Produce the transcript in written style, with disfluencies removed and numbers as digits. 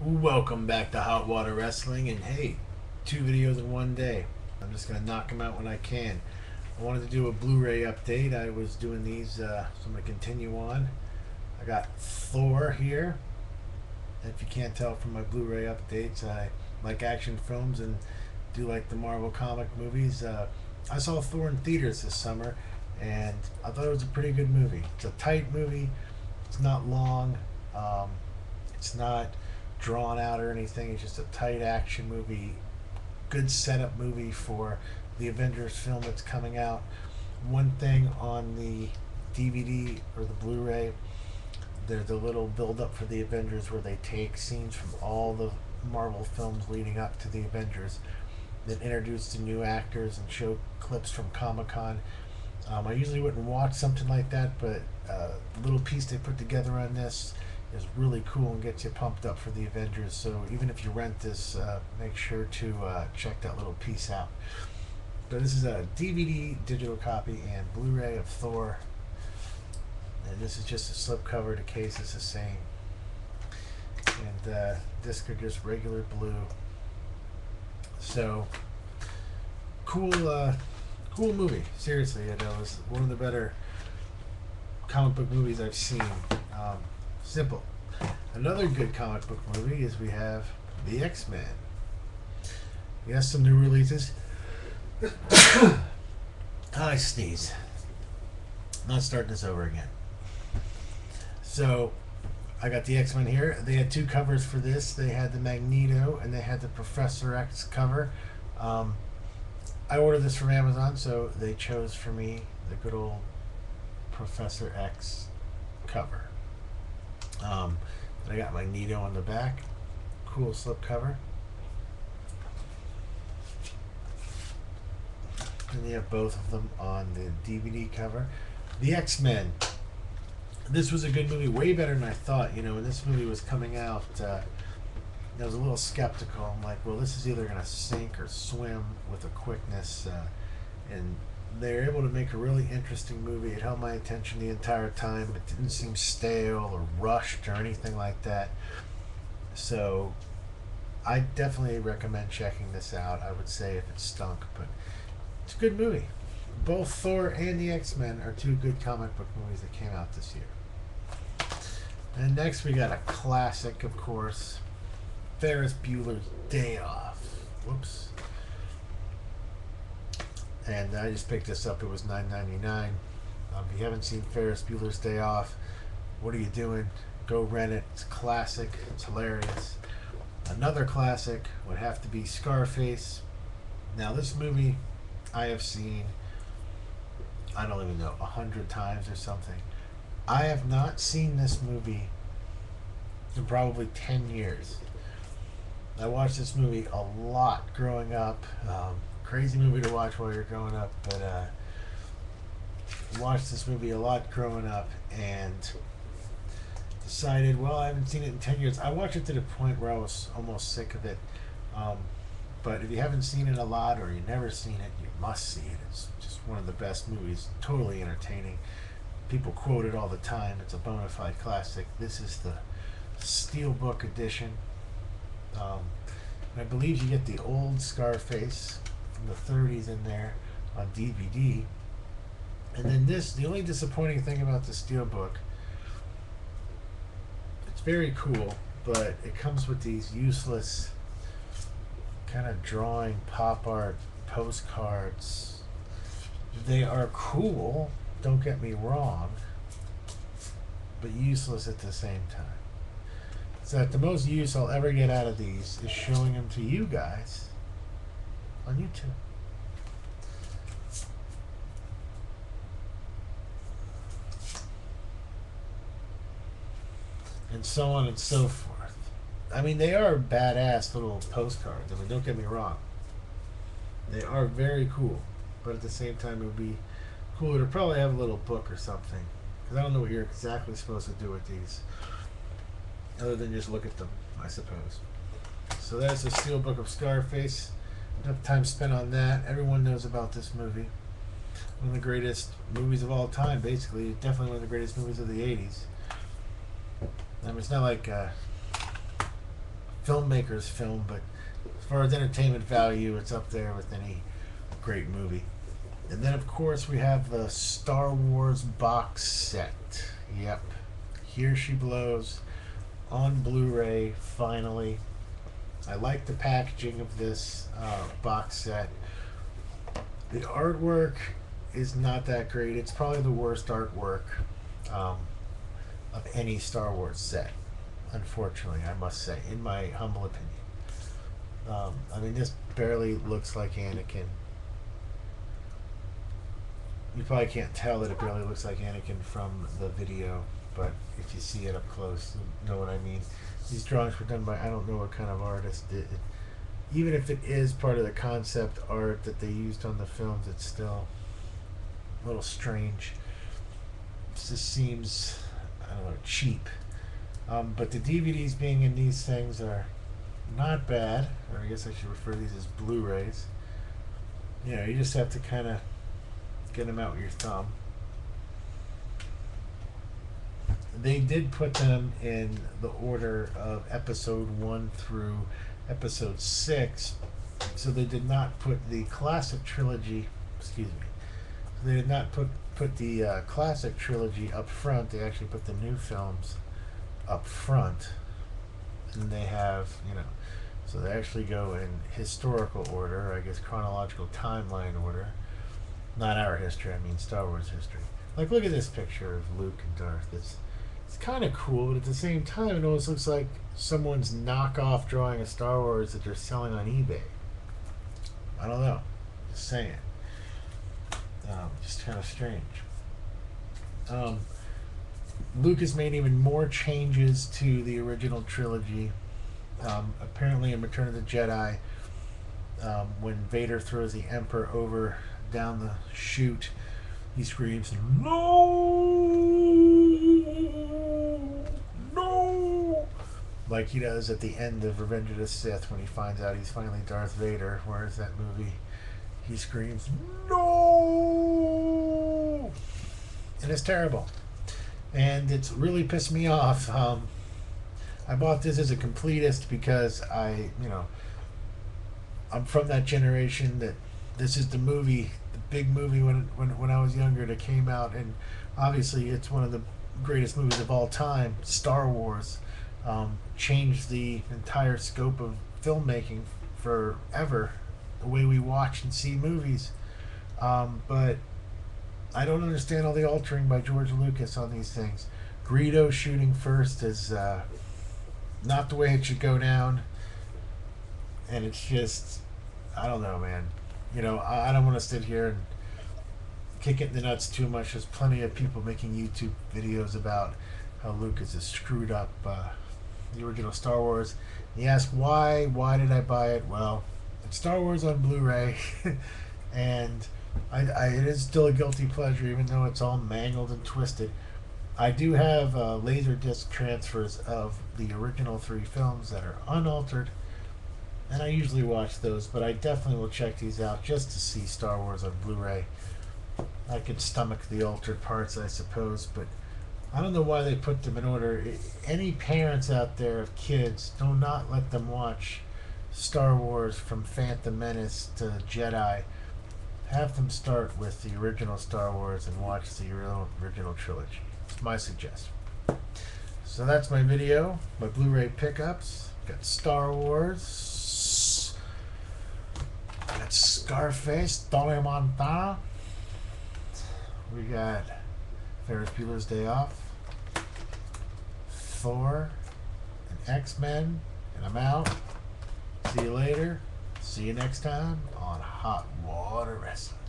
Welcome back to Hot Water Wrestling, and hey, 2 videos in one day. I'm just gonna knock them out when I can. I wanted to do a Blu-ray update. I was doing these, so I'm gonna continue on. I got Thor here. If you can't tell from my Blu-ray updates, I like action films and do like the Marvel comic movies. I saw Thor in theaters this summer, and I thought it was a pretty good movie. It's a tight movie. It's not long. It's not drawn out or anything. It's just a tight action movie, good setup movie for the Avengers film that's coming out. One thing on the DVD or the Blu-ray, there's a little build-up for the Avengers where they take scenes from all the Marvel films leading up to the Avengers, that introduce the new actors and show clips from Comic-Con. I usually wouldn't watch something like that, but the little piece they put together on this is really cool and gets you pumped up for the Avengers. So even if you rent this, make sure to check that little piece out. So this is a DVD digital copy and Blu-ray of Thor, and this is just a slipcover. The case is the same, and discs are just regular blue. So cool, cool movie. Seriously, it was one of the better comic book movies I've seen. Simple. Another good comic book movie is we have the X-Men. Yes, some new releases. I sneeze. Not starting this over again. So I got the X-Men here. They had two covers for this. They had the Magneto and they had the Professor X cover. I ordered this from Amazon, so they chose for me the good old Professor X cover. I got Magneto on the back. Cool slipcover. And you have both of them on the DVD cover. The X-Men. This was a good movie, way better than I thought. You know, when this movie was coming out, I was a little skeptical. I'm like, well, this is either going to sink or swim with a quickness. And they're able to make a really interesting movie. It held my attention the entire time. It didn't seem stale or rushed or anything like that. So I definitely recommend checking this out. I would say if it stunk, but it's a good movie. Both Thor and the X-Men are two good comic book movies that came out this year. And next we got a classic, of course, Ferris Bueller's Day Off. Whoops. And I just picked this up. It was $9.99. If you haven't seen Ferris Bueller's Day Off, what are you doing? Go rent it. It's a classic. It's hilarious. Another classic would have to be Scarface. Now, this movie I have seen, I don't even know, 100 times or something. I have not seen this movie in probably 10 years. I watched this movie a lot growing up. Crazy movie to watch while you're growing up, but watched this movie a lot growing up and decided, well, I haven't seen it in 10 years. I watched it to the point where I was almost sick of it. But if you haven't seen it a lot or you've never seen it, you must see it. It's just one of the best movies, totally entertaining. People quote it all the time. It's a bona fide classic. This is the Steelbook edition. I believe you get the old Scarface from the 30s in there on DVD. And then this, the only disappointing thing about the Steelbook, it's very cool, but it comes with these useless kind of drawing pop art postcards. They are cool, don't get me wrong, but useless at the same time. So that the most use I'll ever get out of these is showing them to you guys on YouTube. And so on and so forth. I mean, they are badass little postcards. I mean, don't get me wrong. They are very cool. But at the same time, it would be cooler to probably have a little book or something. Because I don't know what you're exactly supposed to do with these, other than just look at them, I suppose. So that's the Steelbook of Scarface. Enough time spent on that. Everyone knows about this movie. One of the greatest movies of all time, basically. Definitely one of the greatest movies of the 80s. I mean, it's not like filmmaker's film, but as far as entertainment value, it's up there with any great movie. And then, of course, we have the Star Wars box set. Yep. Here She Blows on Blu-ray, finally. I like the packaging of this box set. The artwork is not that great. It's probably the worst artwork of any Star Wars set, unfortunately, I must say, in my humble opinion. I mean, this barely looks like Anakin. You probably can't tell that it barely looks like Anakin from the video, but if you see it up close, you know what I mean. These drawings were done by, I don't know what kind of artist did it. Even if it is part of the concept art that they used on the films, it's still a little strange. It just seems, I don't know, cheap. But the DVDs being in these things are not bad, or I guess I should refer to these as Blu-rays. You know, you just have to kind of get them out with your thumb. They did put them in the order of episode 1 through episode 6, so they did not put the classic trilogy, excuse me, they did not put the classic trilogy up front. They actually put the new films up front, and they have, you know, so they actually go in historical order, I guess chronological timeline order. Not our history, I mean Star Wars history. Like, look at this picture of Luke and Darth. It's kind of cool, but at the same time, it almost looks like someone's knockoff drawing of Star Wars that they're selling on eBay. I don't know. Just saying. Just kind of strange. Lucas made even more changes to the original trilogy. Apparently in Return of the Jedi, when Vader throws the Emperor over down the chute, he screams, "No! No!" Like he does at the end of Revenge of the Sith when he finds out he's finally Darth Vader. Where's that movie? He screams, "No!" And it's terrible. And it's really pissed me off. I bought this as a completist because I'm from that generation that this is the movie, the big movie when I was younger that came out, and obviously it's one of the greatest movies of all time. Star Wars changed the entire scope of filmmaking forever, the way we watch and see movies. But I don't understand all the altering by George Lucas on these things. Greedo shooting first is not the way it should go down, and it's just, I don't know, man. You know, I don't want to sit here and kick it in the nuts too much. There's plenty of people making YouTube videos about how Lucas has screwed up the original Star Wars. You ask why did I buy it? Well, it's Star Wars on Blu-ray and it is still a guilty pleasure, even though it's all mangled and twisted. I do have Laserdisc transfers of the original 3 films that are unaltered, and I usually watch those, but I definitely will check these out just to see Star Wars on Blu-ray. I could stomach the altered parts, I suppose, but I don't know why they put them in order. Any parents out there of kids, do not let them watch Star Wars from Phantom Menace to Jedi. Have them start with the original Star Wars and watch the original trilogy. It's my suggestion. So that's my video, my Blu-ray pickups. Got Star Wars. Got Scarface, Tony Montana. We got Ferris Bueller's Day Off, Thor, and X-Men, and I'm out. See you later. See you next time on Hot Water Wrestling.